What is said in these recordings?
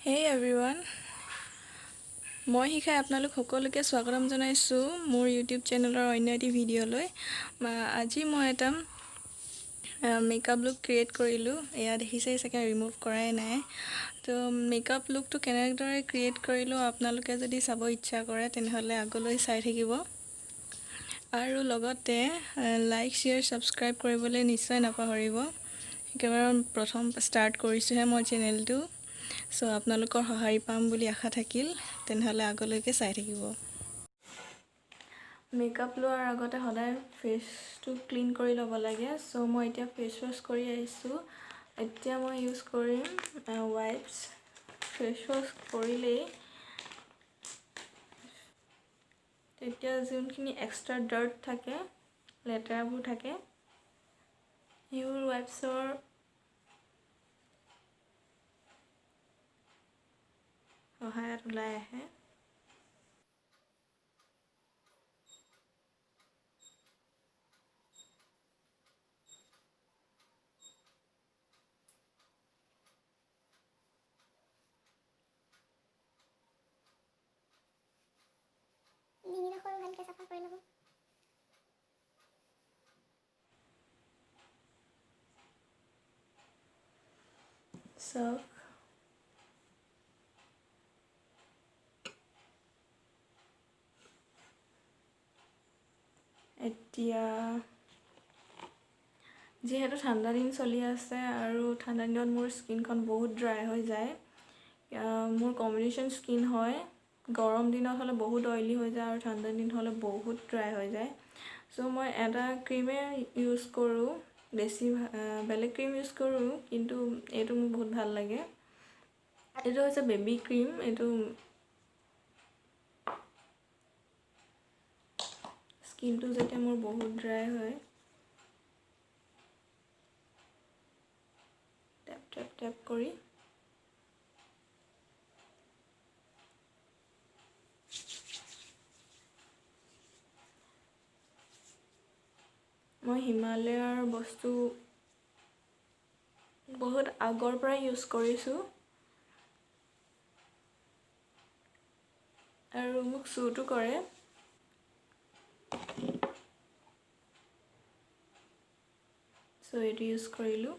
Hey everyone, মই শিখাই আপোনালোক সকলোকে স্বাগতম জনাইছো মোৰ YouTube চেনেলৰ অন্য এটি ভিডিঅ'লৈ। আজি মই এটা মেকআপ লুক ক্ৰিয়েট কৰিলো। এয়া দেখিছেই চাগে ৰিমুভ কৰাই নাই। তো মেকআপ লুকটো কেনেদৰে ক্ৰিয়েট কৰিলো আপোনালোকে যদি চাব ইচ্ছা কৰে তেনেহলে আগলৈ চাই থাকিব। আৰু লগতে লাইক, শেয়াৰ, সাবস্ক্ৰাইব কৰিবলৈ নিশ্চয় নাপাহৰিব। একেবাৰে প্ৰথম ষ্টাৰ্ট কৰিছোহে মই চেনেলটো। সো আপোনালোকৰ সহায় পাম বুলি আশা থাকিল, তেনেহলে আগলৈকে চাই থাকিব। মেকআপ লোৱাৰ আগতে সদায় ফেচটো ক্লিন কৰি ল'ব লাগে। সো মই এতিয়া ফেচ ৱাশ কৰি আহিছোঁ। এতিয়া মই ইউজ কৰিম ৱাইপছ। ফেচ ৱাশ কৰিলেই তেতিয়া যোনখিনি এক্সট্ৰা ডাৰ্ট থাকে, লেতেৰাবোৰ থাকে, সেইবোৰ ৱাইপছৰ সহায়ত ওলাই আহে। ভালকে চাফা কৰি ল'ব। সব এতিয়া যিহেতু ঠাণ্ডা দিন চলি আছে আৰু ঠাণ্ডা দিনত মোৰ স্কিনখন বহুত ড্ৰাই হৈ যায়। মোৰ কম্বিনেশ্যন স্কিন হয়। গৰম দিনত হ'লে বহুত অইলি হৈ যায় আৰু ঠাণ্ডা দিন হ'লে বহুত ড্ৰাই হৈ যায়। সো মই এটা ক্ৰীমে ইউজ কৰোঁ, বেছি বেলেগ ক্ৰীম ইউজ কৰোঁ, কিন্তু এইটো মোৰ বহুত ভাল লাগে। এইটো হৈছে বেবী ক্ৰীম। এইটো স্কিনটো যেতিয়া মোৰ বহুত ড্ৰাই হয়, টেপ টেপ টেপ কৰি মই হিমালয়াৰ বস্তু বহুত আগৰ পৰা ইউজ কৰিছোঁ আৰু মোক চুটো কৰে। সো এইটো ইউজ কৰিলোঁ।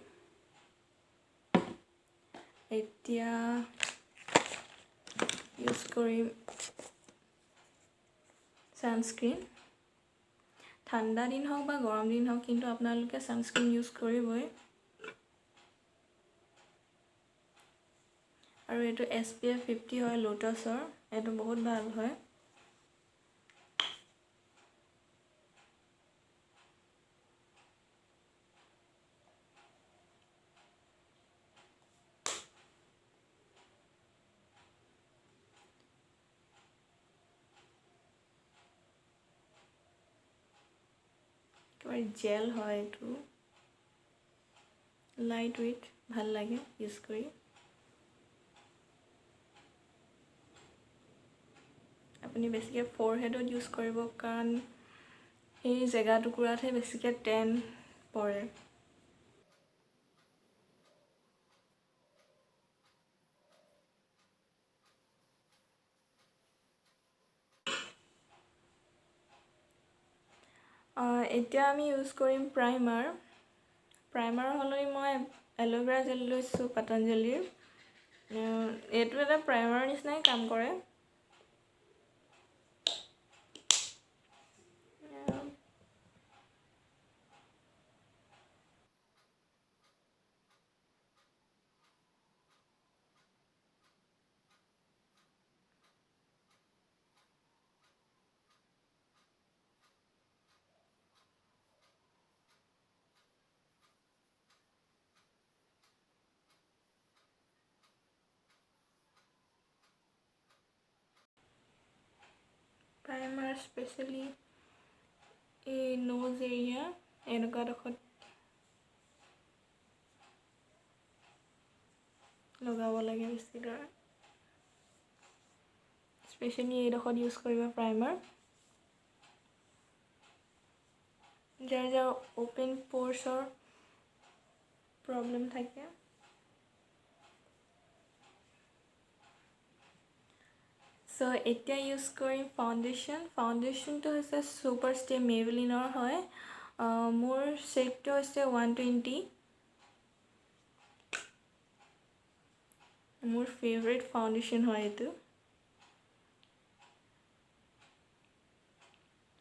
এতিয়া ইউজ কৰিম ছানস্ক্ৰীন। ঠাণ্ডা দিন হওক বা গৰম দিন হওক, কিন্তু আপোনালোকে ছানস্ক্ৰীন ইউজ কৰিবই। আৰু এইটো SPF 50 হয় লোটাছৰ। এইটো বহুত ভাল হয়। একেবাৰে জেল হয়, এইটো লাইট ৱেইট, ভাল লাগে ইউজ কৰি। আপুনি বেছিকৈ ফৰহেডত ইউজ কৰিব, কাৰণ সেই জেগা টুকুৰাতহে বেছিকৈ টেন পৰে। এতিয়া আমি ইউজ কৰিম প্ৰাইমাৰ। প্ৰাইমাৰৰ সলনি মই এল'ভেৰা জেল লৈছোঁ পতঞ্জলীৰ। এইটো এটা প্ৰাইমাৰৰ নিচিনাই কাম কৰে। প্ৰাইমাৰ স্পেচিয়েলি এই নোজ এৰিয়া এনেকুৱা ডোখৰত লগাব লাগে বেছিদৰে। স্পেচিয়েলি এইডোখৰত ইউজ কৰিব প্ৰাইমাৰ। যাৰ যাৰ অ'পেন প'ৰ্ছৰ প্ৰব্লেম থাকে, সো এতিয়া ইউজ কৰিম ফাউণ্ডেশ্যন। ফাউণ্ডেশ্যনটো হৈছে ছুপাৰ ষ্টে মেবলিনৰ হয়। মোৰ শেডটো হৈছে 120। মোৰ ফেভৰেট ফাউণ্ডেশ্যন হয় এইটো।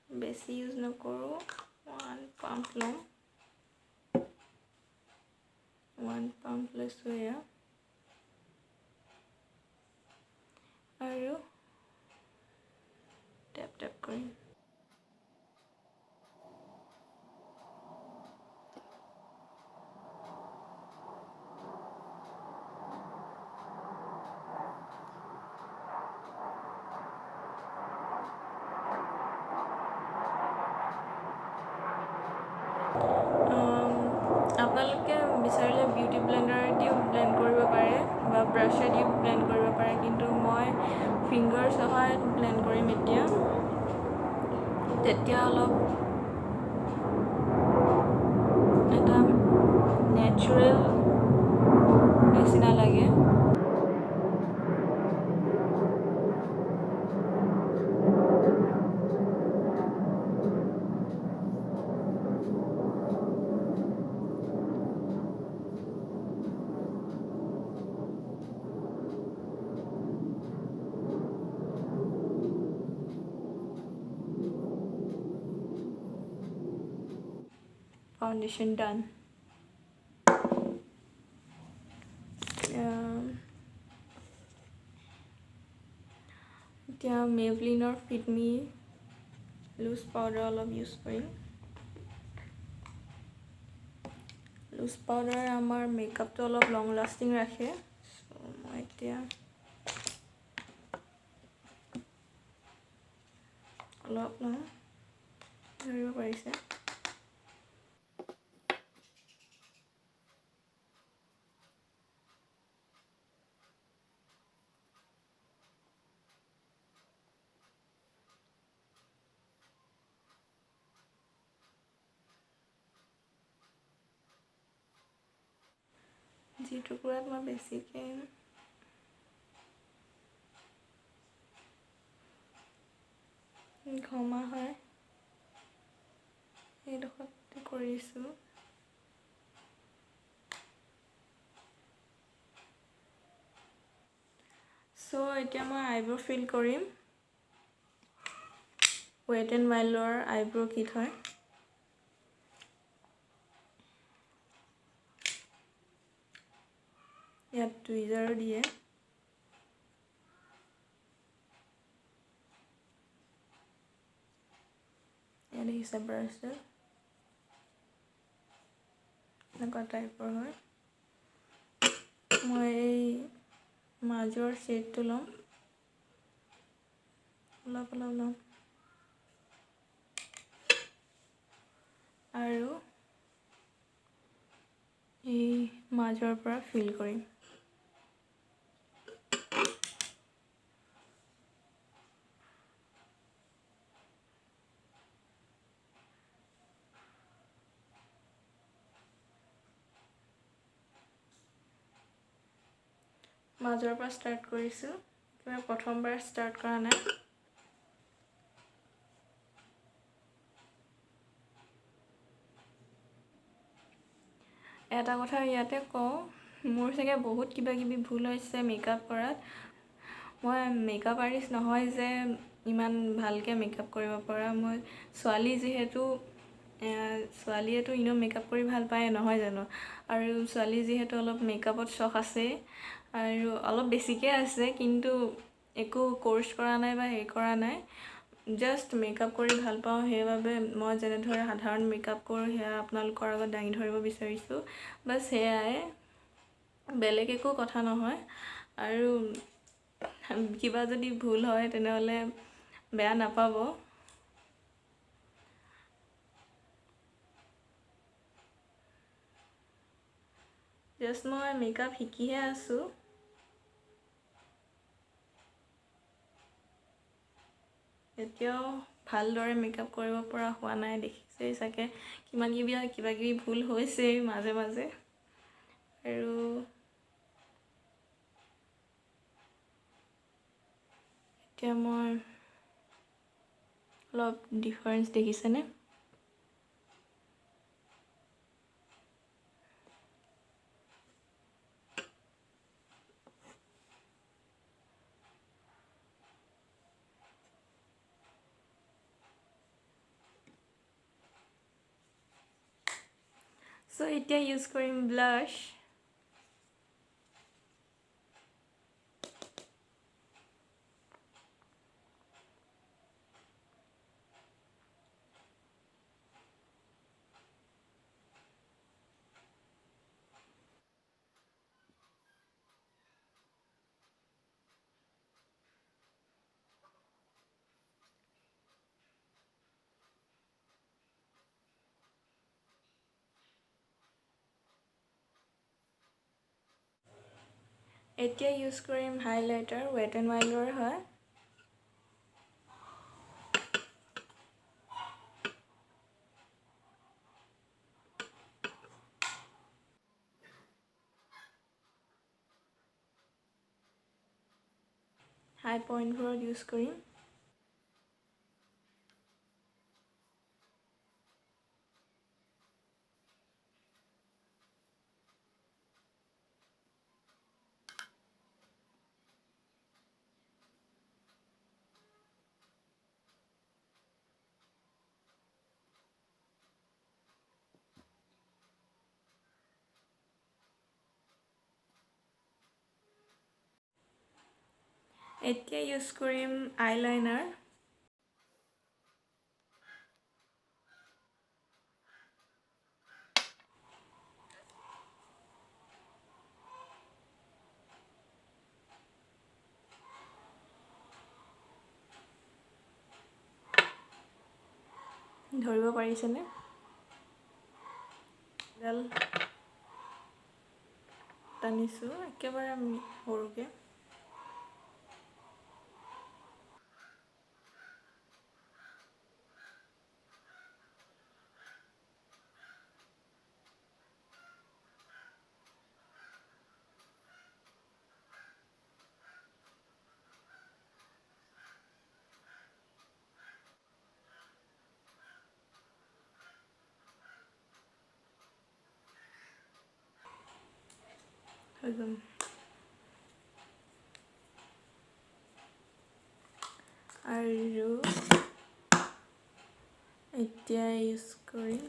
বেছি ইউজ নকৰোঁ, 1 পাম্প ল'ম। 1 পাম্প লৈছোঁ এয়া। আৰু টেপ টেপ কৰিম। আপোনালোকে বিচাৰিলে বিউটি ব্লেণ্ডাৰ দিও ব্লেণ্ড কৰিব পাৰে বা ব্ৰাছেদিও ব্লেণ্ড কৰিব পাৰে, কিন্তু মই ফিংগাৰ সহায়ত ব্লেণ্ড কৰিম এতিয়া। তেতিয়া অলপ এটা নেচাৰেল নিচিনা লাগে। Foundation done. এতিয়া মেবলিনৰ ফিট মি লুজ পাউডাৰ অলপ ইউজ কৰিম। লুজ পাউডাৰ আমাৰ মেকআপটো অলপ লং লাষ্টিং ৰাখে। চ' মই এতিয়া অলপ লওঁ, ধৰিব পাৰিছে। যি টুকুৰাত মই বেছিকৈ ঘমা হয় এইডোখৰত কৰিছোঁ। চ' এতিয়া মই আইব্ৰ' ফিল কৰিম। ৱেট এণ্ড ৱাইল্ডৰ আইব্ৰ' কিট হয়। ইয়াত টুইজাৰো দিয়ে। ইয়াত দেখিছে ব্ৰাছডাল এনেকুৱা টাইপৰ হয়। মই এই মাজৰ শ্বেডটো ল'ম, অলপ অলপ ল'ম আৰু এই মাজৰ পৰা ফিল কৰিম। মাজৰ পৰা ষ্টাৰ্ট কৰিছোঁ, কিবা প্ৰথমবাৰ ষ্টাৰ্ট কৰা নাই। এটা কথা ইয়াতে কওঁ, মোৰ চাগে বহুত কিবা কিবি ভুল হৈছে মেকআপ কৰাত। মই মেকআপ আৰ্টিষ্ট নহয় যে ইমান ভালকৈ মেকআপ কৰিব পৰা। মই ছোৱালী যিহেতু, ছোৱালীয়েতো এনেও মেকআপ কৰি ভাল পায় নহয় জানো, আৰু ছোৱালী যিহেতু অলপ মেকআপত চখ আছে আৰু অলপ বেছিকৈ আছে, কিন্তু একো কোৰ্চ কৰা নাই বা হেৰি কৰা নাই, জাষ্ট মেকআপ কৰি ভাল পাওঁ। সেইবাবে মই যেনেদৰে সাধাৰণ মেকআপ কৰোঁ সেয়া আপোনালোকৰ আগত দাঙি ধৰিব বিচাৰিছোঁ। বাছ সেয়াই, বেলেগ একো কথা নহয়। আৰু কিবা যদি ভুল হয় তেনেহ'লে বেয়া নাপাব। জাষ্ট মই মেকআপ শিকিহে আছোঁ। এতিয়াও ভালদৰে মেকআপ কৰিব পৰা হোৱা নাই, দেখিছেই চাগে কিবা কিবি ভুল হৈছেই মাজে মাজে। আৰু এতিয়া মই অলপ ডিফাৰেঞ্চ দেখিছেনে? So এতিয়া ইউজ কৰিম ব্লাছ। এতিয়া ইউজ কৰিম হাইলাইটাৰ, ৱেট এণ্ড ৱাইল্ডৰ হয়। হাই পইণ্টবোৰত ইউজ কৰিম। এতিয়া ইউজ কৰিম আইলাইনাৰ। ধৰিব পাৰিছেনে? এডাল টানিছোঁ একেবাৰে সৰুকৈ। হৈ গ'ল। আৰু এতিয়া ইউজ কৰিম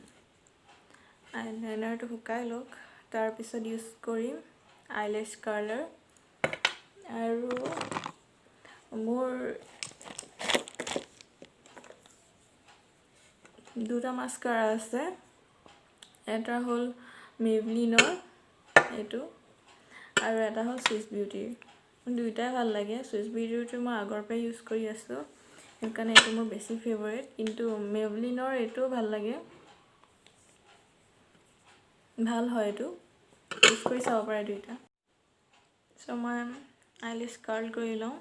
আইলাইনাৰটো শুকাই লওক, তাৰপিছত ইউজ কৰিম আইলেছ কালাৰ। আৰু মোৰ দুটা মাস্কাৰা আছে, এটা হ'ল মেবলিনৰ এইটো, আৰু এটা হ'ল চুইচ বিউটিৰ। দুইটাই ভাল লাগে। চুইচ বিউটিৰটো মই আগৰ পৰাই ইউজ কৰি আছোঁ, সেইকাৰণে এইটো মোৰ বেছি ফেভৰেট। কিন্তু মেবলিনৰ এইটোও ভাল লাগে, ভাল হয়, এইটো ইউজ কৰি চাব পাৰে দুইটা। চ' মই আইলেছ কাৰ্ল কৰি লওঁ।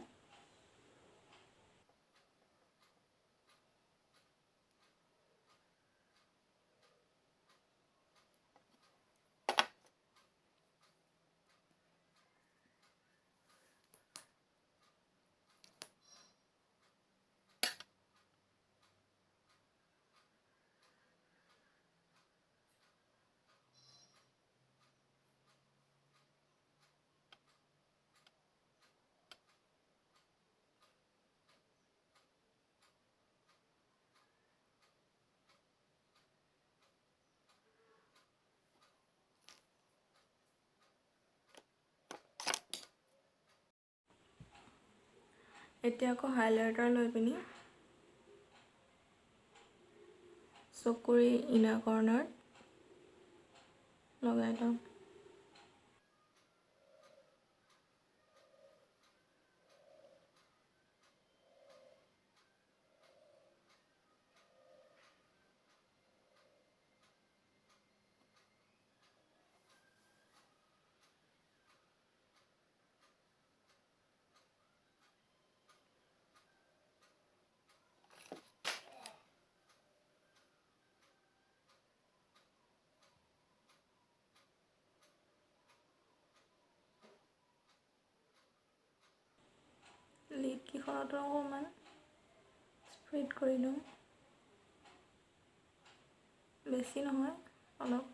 এতিয়া আকৌ হাইলাইটাৰ লৈ পিনি চকুৰ ইনাৰ কৰ্নাৰত লগাই লওঁ। লিড কেইখনতো অকণমান স্প্ৰেড কৰি লওঁ, বেছি নহয় অলপ।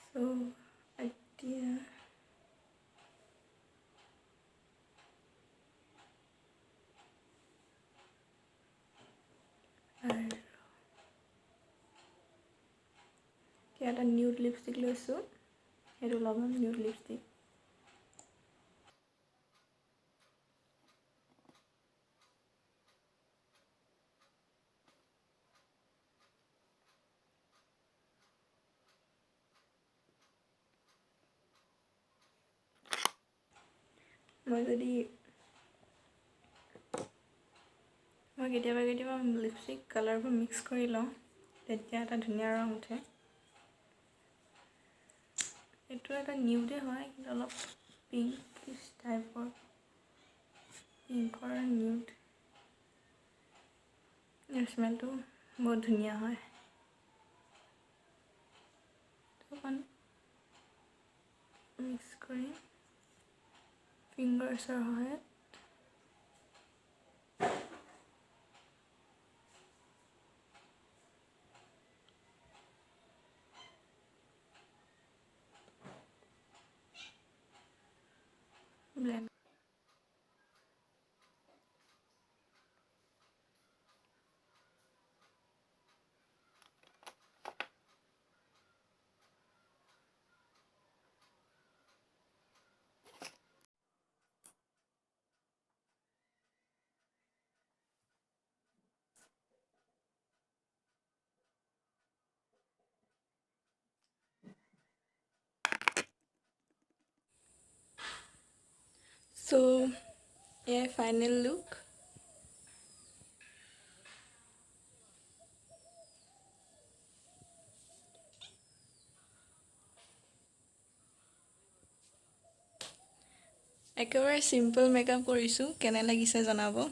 চ' এতিয়া আৰু এটা নিউড লিপষ্টিক লৈছোঁ, সেইটো লগাম নিউড লিপষ্টিক। মই কেতিয়াবা লিপষ্টিক কালাৰবোৰ মিক্স কৰি লওঁ, তেতিয়া এটা ধুনীয়া ৰং উঠে। এইটো এটা নিউডে হয়, কিন্তু অলপ পিংকিছ টাইপৰ, পিংকৰ নিউড। ইয়াৰ স্মেলটো বহুত ধুনীয়া হয়। অকণ মিক্স কৰি ফিংগাৰ্ছৰ সহায়ত ব্লেণ্ড। চ' এয়াই ফাইনেল লুক। একেবাৰে চিম্পল মেকআপ কৰিছোঁ, কেনে লাগিছে জনাব।